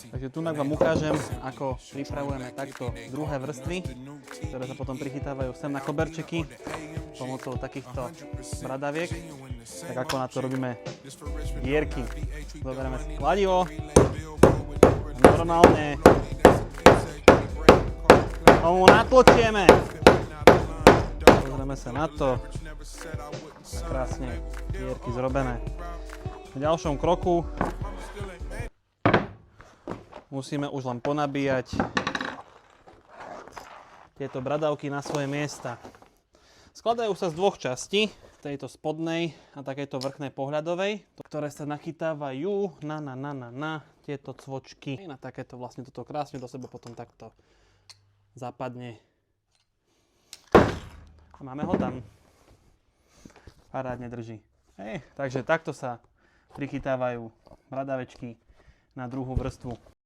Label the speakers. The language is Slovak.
Speaker 1: Takže tu vám ukážem, ako pripravujeme takto druhé vrstvy, ktoré sa potom prichytávajú sem na koberčeky pomocou takýchto bradaviek. Tak ako na to robíme dierky. Zoberieme si kladivo, normálne tomu natločieme. Pozrieme sa na to. Krásne dierky zrobené. V ďalšom kroku musíme už len ponabíjať tieto bradavky na svoje miesta. Skladajú sa z dvoch častí, tejto spodnej a takejto vrchnej pohľadovej, ktoré sa nachytávajú na tieto cvočky. Na takéto vlastne toto krásne do seba potom takto zapadne. A máme ho tam. Parádne drží. Takže takto sa prichytávajú bradavečky na druhú vrstvu.